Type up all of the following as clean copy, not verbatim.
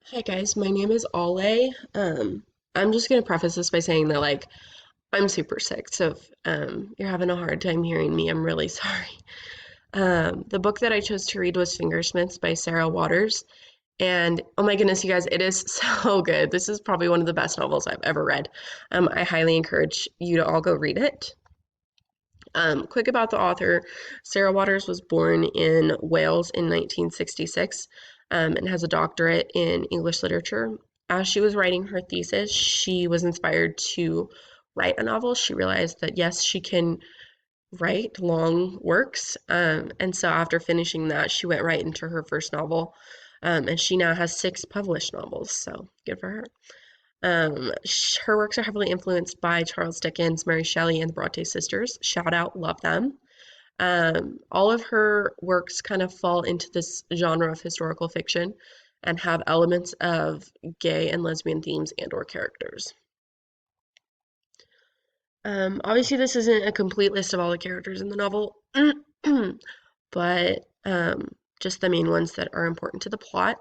Hi guys, my name is Ale. I'm just gonna preface this by saying that I'm super sick, so if you're having a hard time hearing me, I'm really sorry. The book that I chose to read was Fingersmiths by Sarah Waters, and oh my goodness, you guys, it is so good. This is probably one of the best novels I've ever read. I highly encourage you to all go read it. Quick about the author, Sarah Waters was born in Wales in 1966 and has a doctorate in English literature. As she was writing her thesis, she was inspired to write a novel. She realized that yes, she can write long works. And so after finishing that, she went right into her first novel. And she now has six published novels, so good for her. Her works are heavily influenced by Charles Dickens, Mary Shelley, and the Bronte sisters. Shout out, love them. All of her works kind of fall into this genre of historical fiction and have elements of gay and lesbian themes and or characters. Obviously, this isn't a complete list of all the characters in the novel, but just the main ones that are important to the plot.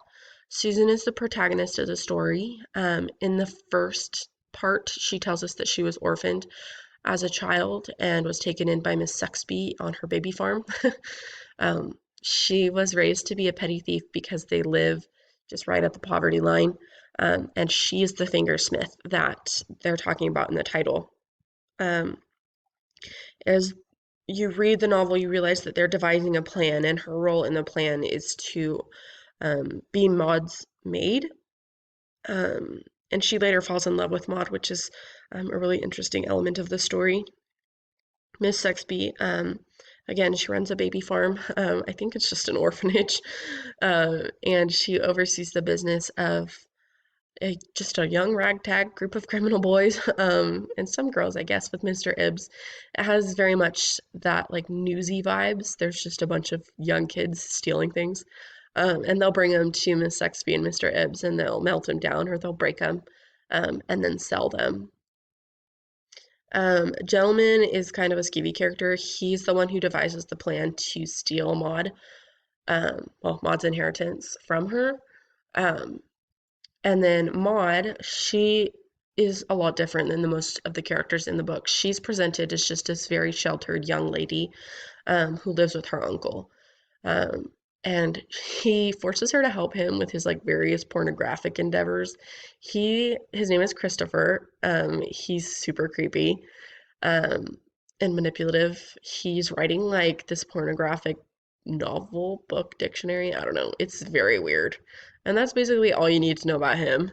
Susan is the protagonist of the story. In the first part, she tells us that she was orphaned as a child and was taken in by Miss Sexby on her baby farm. She was raised to be a petty thief because they live just right at the poverty line. And she is the fingersmith that they're talking about in the title. Um, as you read the novel, you realize that they're devising a plan, and her role in the plan is to be Maud's maid. Um, and she later falls in love with Maud, which is a really interesting element of the story. Miss Sexby, again, she runs a baby farm. I think it's just an orphanage. And she oversees the business of just a young ragtag group of criminal boys and some girls, I guess, with Mr. Ibbs. It has very much that like newsy vibes. There's just a bunch of young kids stealing things. And they'll bring them to Miss Sexby and Mr. Ibbs and they'll melt them down or they'll break them and then sell them. Gentleman is kind of a skeevy character. He's the one who devises the plan to steal Maud, Maud's inheritance from her. Um, and then Maud, she is a lot different than the most of the characters in the book. She's presented as just this very sheltered young lady who lives with her uncle. Um, and he forces her to help him with his like various pornographic endeavors. His name is Christopher. He's super creepy um, and manipulative. He's writing like this pornographic novel book dictionary. I don't know. It's very weird. And that's basically all you need to know about him.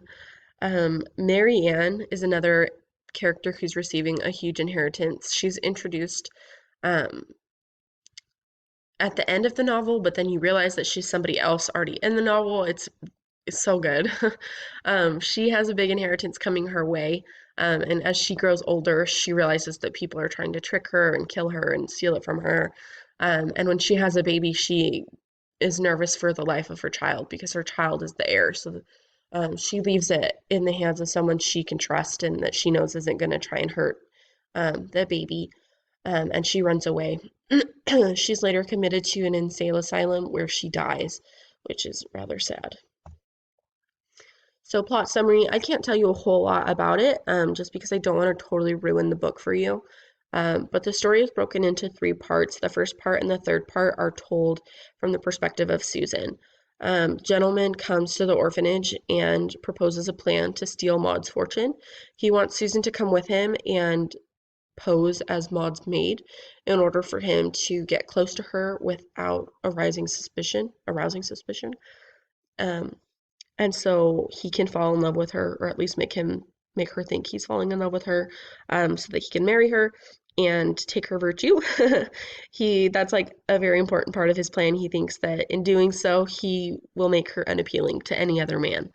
Mary Ann is another character who's receiving a huge inheritance. She's introduced um, at the end of the novel, but then you realize that she's somebody else already in the novel. It's so good. She has a big inheritance coming her way, and as she grows older, she realizes that people are trying to trick her and kill her and steal it from her. And when she has a baby, she is nervous for the life of her child because her child is the heir. So she leaves it in the hands of someone she can trust and that she knows isn't going to try and hurt the baby. And she runs away. She's later committed to an insane asylum where she dies, which is rather sad. So, plot summary, I can't tell you a whole lot about it just because I don't want to totally ruin the book for you. But the story is broken into three parts. The first part and the third part are told from the perspective of Susan. Gentleman comes to the orphanage and proposes a plan to steal Maud's fortune. He wants Susan to come with him and pose as Maud's maid in order for him to get close to her without arousing suspicion. Um, and so he can fall in love with her, or at least make her think he's falling in love with her, so that he can marry her and take her virtue. That's like a very important part of his plan. He thinks that in doing so, he will make her unappealing to any other man.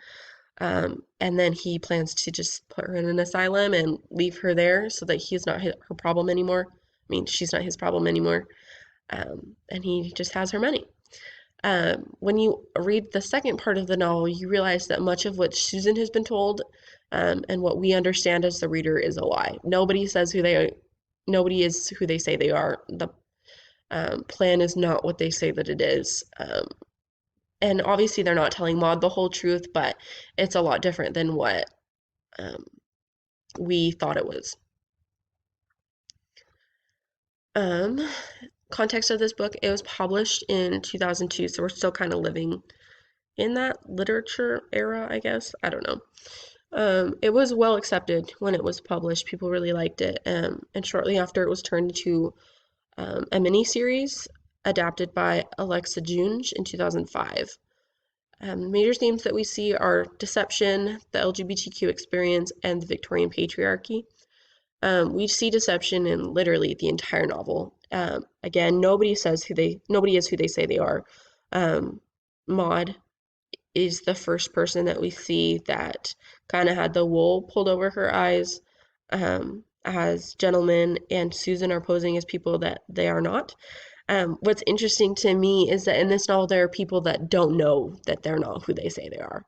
And then he plans to just put her in an asylum and leave her there so that he's not her problem anymore. I mean, she's not his problem anymore. And he just has her money. When you read the second part of the novel, you realize that much of what Susan has been told and what we understand as the reader is a lie. Nobody is who they say they are. The plan is not what they say that it is. and obviously they're not telling Maud the whole truth, but it's a lot different than what um, we thought it was. Um, Context of this book, it was published in 2002, so we're still kind of living in that literature era, I guess. I don't know. It was well accepted when it was published. People really liked it. And shortly after, it was turned into a mini series adapted by Alexa Junge in 2005. Major themes that we see are deception, the LGBTQ experience, and the Victorian patriarchy. We see deception in literally the entire novel. Again, nobody is who they say they are. Maud is the first person that we see that kind of had the wool pulled over her eyes, as gentlemen and Susan are posing as people that they are not. What's interesting to me is that in this novel, there are people that don't know that they're not who they say they are,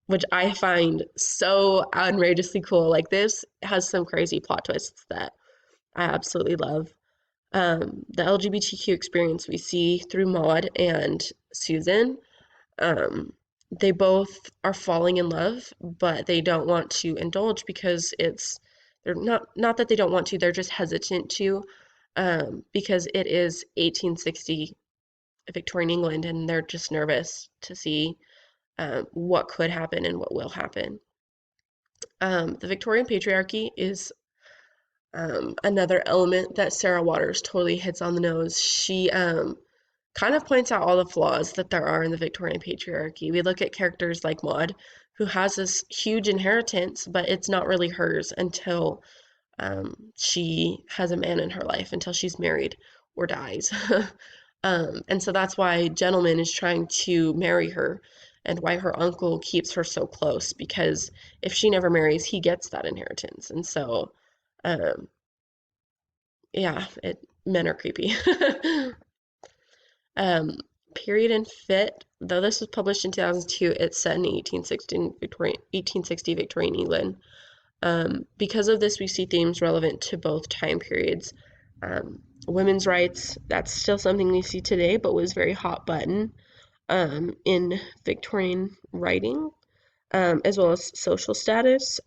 which I find so outrageously cool. Like, this has some crazy plot twists that I absolutely love. The LGBTQ experience we see through Maud and Susan, um, they both are falling in love, but they don't want to indulge because they're not that they don't want to, they're just hesitant to, because it is 1860 Victorian England, and they're just nervous to see what could happen and what will happen. The Victorian patriarchy is another element that Sarah Waters totally hits on the nose. She kind of points out all the flaws that there are in the Victorian patriarchy. We look at characters like Maud, who has this huge inheritance, but it's not really hers until she has a man in her life, until she's married or dies. And so that's why Gentleman is trying to marry her and why her uncle keeps her so close, because if she never marries, he gets that inheritance. And so, um, yeah, men are creepy. Um, Period and Fit, though this was published in 2002, it's set in 1860 Victorian England. Because of this, we see themes relevant to both time periods. Women's rights, that's still something we see today, but was very hot button in Victorian writing, as well as social status.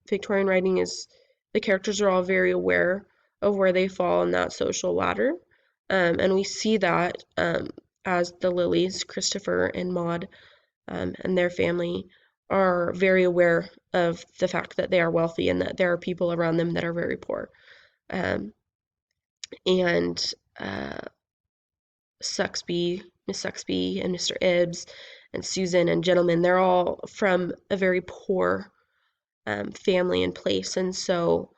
Victorian writing is, the characters are all very aware of where they fall in that social ladder. And we see that as the Lillys, Christopher and Maud, and their family are very aware of the fact that they are wealthy and that there are people around them that are very poor. Um, and Miss Suxby, and Mr. Ibbs, and Susan and Gentleman, they're all from a very poor family and place. And so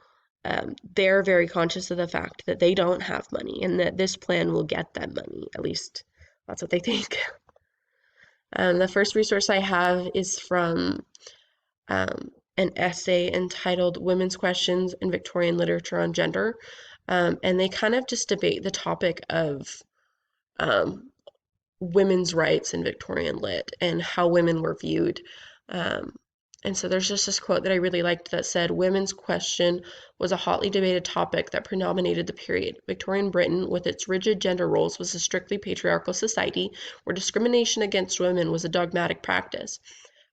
they're very conscious of the fact that they don't have money and that this plan will get them money. At least that's what they think. The first resource I have is from an essay entitled Women's Questions in Victorian Literature on Gender. And they kind of just debate the topic of um, women's rights in Victorian lit and how women were viewed. Um, and so there's just this quote that I really liked that said, "Women's question was a hotly debated topic that predominated the period. Victorian Britain, with its rigid gender roles, was a strictly patriarchal society where discrimination against women was a dogmatic practice.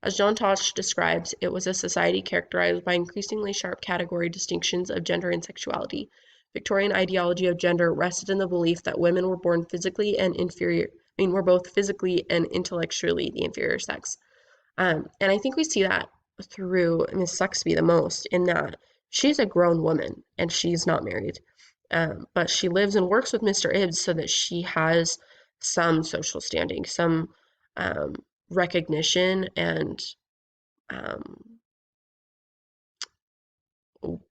As John Tosh describes, it was a society characterized by increasingly sharp category distinctions of gender and sexuality. Victorian ideology of gender rested in the belief that women were born physically and inferior, we're both physically and intellectually the inferior sex." And I think we see that through Miss Suxby the most, in that she's a grown woman and she's not married. But she lives and works with Mr. Ibbs so that she has some social standing, some um, recognition and um,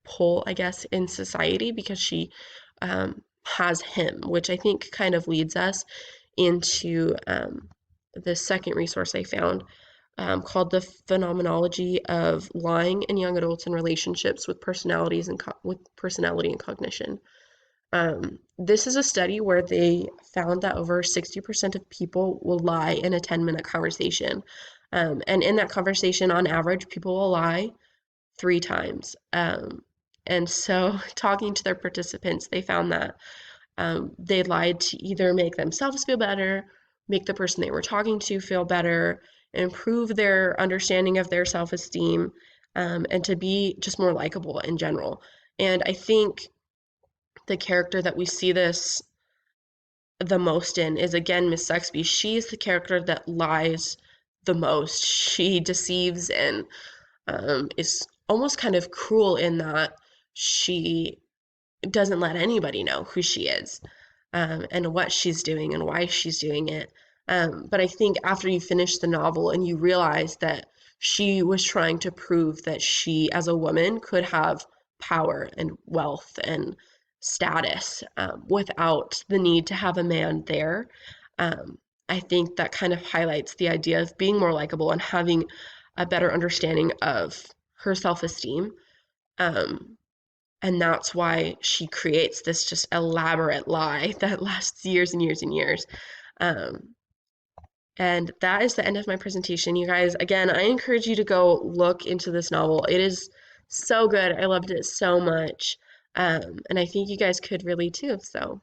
pull, I guess, in society because she has him, which I think kind of leads us into the second resource I found, called The Phenomenology of Lying in Young Adults in Relationships with with Personality and Cognition. This is a study where they found that over 60% of people will lie in a 10-minute conversation. And in that conversation, on average, people will lie 3 times. And so, talking to their participants, they found that they lied to either make themselves feel better make the person they were talking to feel better, improve their understanding of their self-esteem, and to be just more likable in general. And I think the character that we see this the most in is again Miss Sexby. She's the character that lies the most. She deceives and is almost kind of cruel in that she doesn't let anybody know who she is, and what she's doing and why she's doing it. But I think after you finish the novel and you realize that she was trying to prove that she, as a woman, could have power and wealth and status, without the need to have a man there. Um, I think that kind of highlights the idea of being more likable and having a better understanding of her self-esteem. Um, and that's why she creates this just elaborate lie that lasts years and years and years. Um, and that is the end of my presentation, you guys. Again, I encourage you to go look into this novel. It is so good. I loved it so much. And I think you guys could really too. So